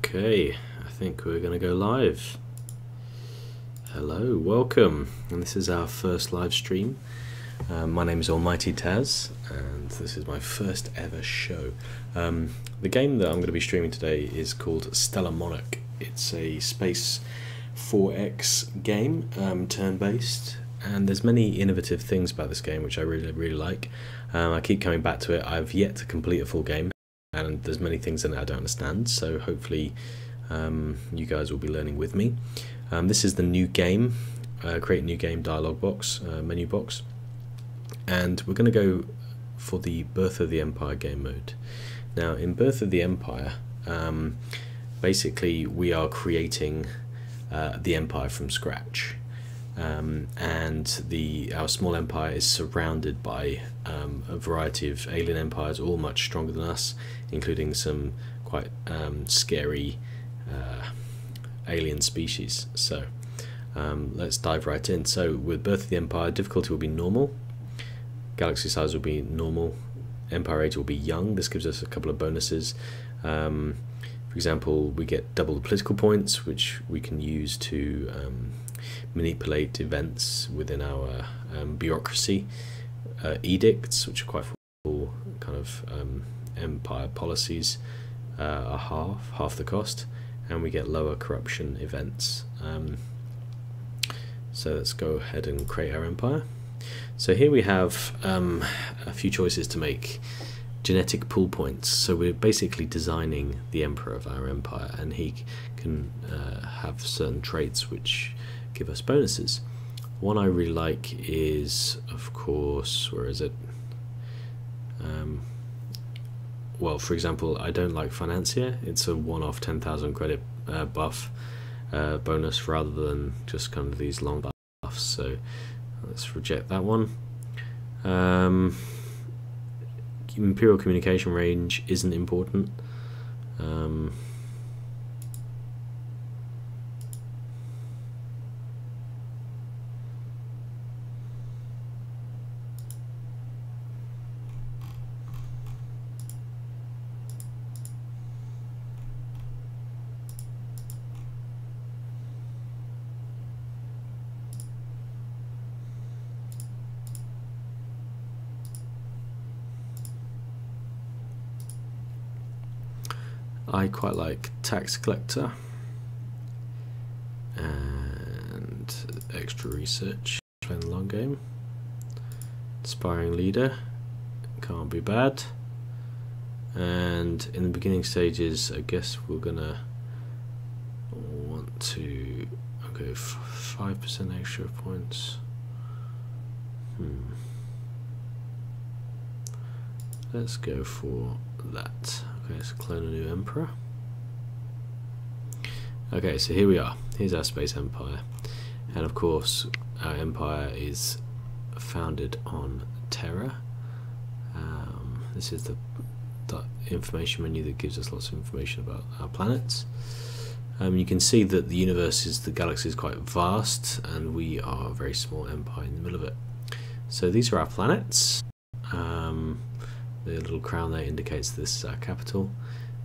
Okay, I think we're going to go live. Hello, welcome, and this is our first live stream. My name is AlmightyTaz, and this is my first ever show. The game that I'm going to be streaming today is called Stellar Monarch. It's a Space 4X game, turn-based, and there's many innovative things about this game which I really like. I keep coming back to it. I've yet to complete a full game, and there's many things in it I don't understand, so hopefully you guys will be learning with me. This is the new game, create new game dialog box, menu box, and we're going to go for the Birth of the Empire game mode. Now in Birth of the Empire, basically we are creating the empire from scratch, and our small empire is surrounded by a variety of alien empires, all much stronger than us, including some quite scary alien species. So let's dive right in. So with Birth of the Empire, difficulty will be normal, galaxy size will be normal, empire age will be young. This gives us a couple of bonuses. For example, we get double the political points, which we can use to manipulate events within our bureaucracy. Edicts, which are quite full kind of empire policies, are half the cost, and we get lower corruption events. So let's go ahead and create our empire. So here we have a few choices to make. Genetic pull points, so we're basically designing the emperor of our empire, and he can have certain traits which give us bonuses. One I really like is, of course, where is it? Well, for example, I don't like financier. It's a one-off 10,000 credit buff bonus rather than just kind of these long buffs, so let's reject that one. Imperial communication range isn't important. I quite like tax collector and extra research, playing the long game. Aspiring leader, can't be bad. And in the beginning stages, I guess we're gonna want to go 5% extra points. Let's go for that. Okay, let's clone a new emperor. Okay, so here we are. Here's our space empire, and of course our empire is founded on Terra. This is the information menu that gives us lots of information about our planets. You can see that the galaxy is quite vast, and we are a very small empire in the middle of it. So these are our planets. The little crown there indicates this is our capital,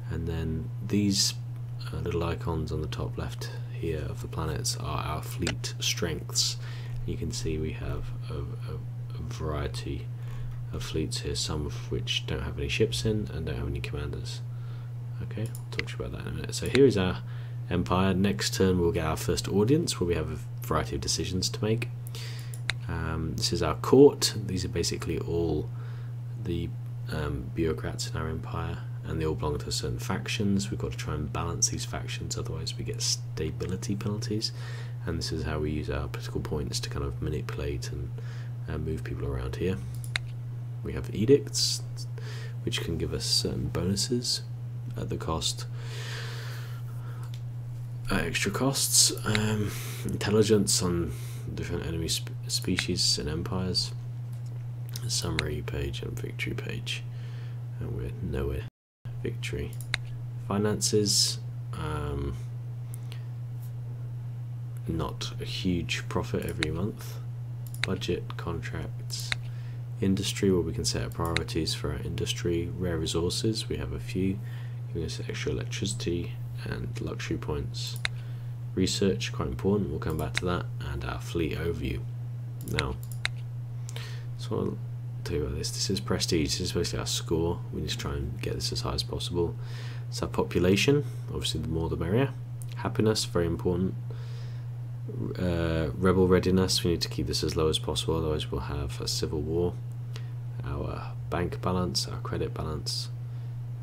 and then these little icons on the top left here of the planets are our fleet strengths. You can see we have a variety of fleets here, some of which don't have any ships in and don't have any commanders. Okay, I'll talk to you about that in a minute. So here is our empire. Next turn we'll get our first audience, where we have a variety of decisions to make. This is our court. These are basically all the bureaucrats in our empire, and they all belong to certain factions. We've got to try and balance these factions, otherwise we get stability penalties, and this is how we use our political points to kind of manipulate and move people around here. We have edicts, which can give us certain bonuses at the cost, extra costs, intelligence on different enemy species and empires, summary page and victory page, and we're nowhere. Victory. Finances, not a huge profit every month. Budget, contracts, industry, where we can set up priorities for our industry. Rare resources, we have a few, giving us extra electricity and luxury points. Research, quite important, we'll come back to that, and our fleet overview. Now, so I'll tell you about this. This is prestige, this is basically our score. We need to try and get this as high as possible. It's our population, obviously the more the merrier. Happiness, very important. Rebel readiness, we need to keep this as low as possible, otherwise we'll have a civil war. Our bank balance, our credit balance,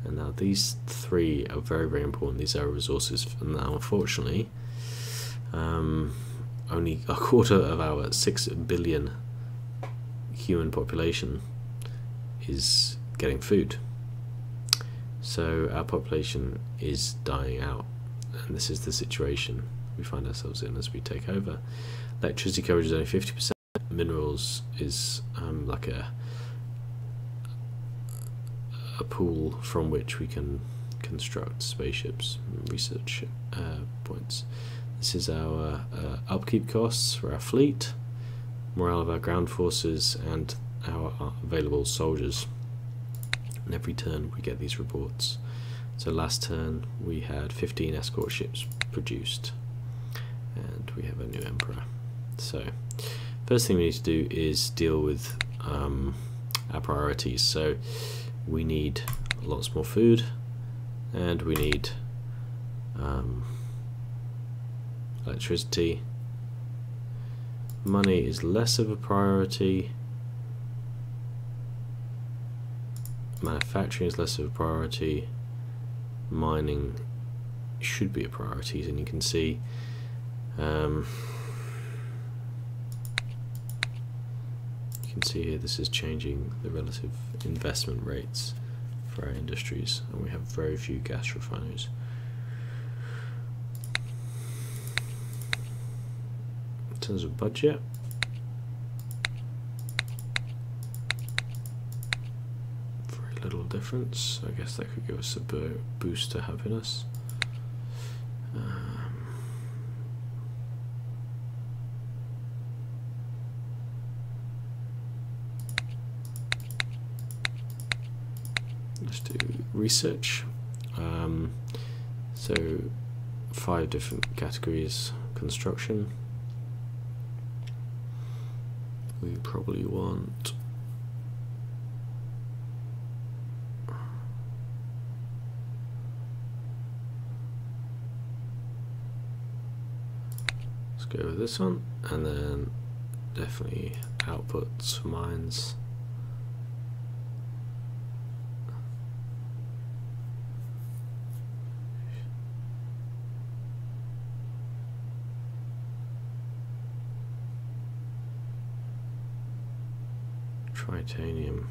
and now these three are very, very important. These are resources, and now unfortunately only a quarter of our 6 billion human population is getting food, so our population is dying out, and this is the situation we find ourselves in as we take over. Electricity coverage is only 50%. Minerals is like a pool from which we can construct spaceships and research points. This is our upkeep costs for our fleet, morale of our ground forces, and our available soldiers. And every turn we get these reports. So last turn we had 15 escort ships produced, and we have a new emperor. So first thing we need to do is deal with our priorities. So we need lots more food, and we need electricity. Money is less of a priority. Manufacturing is less of a priority. Mining should be a priority, and you can see you can see here this is changing the relative investment rates for our industries, and we have very few gas refineries. In terms of budget, very little difference. I guess that could give us a boost to happiness. Let's do research. So 5 different categories. Construction. We probably want let's go with this one, and then definitely outputs for mines. Titanium.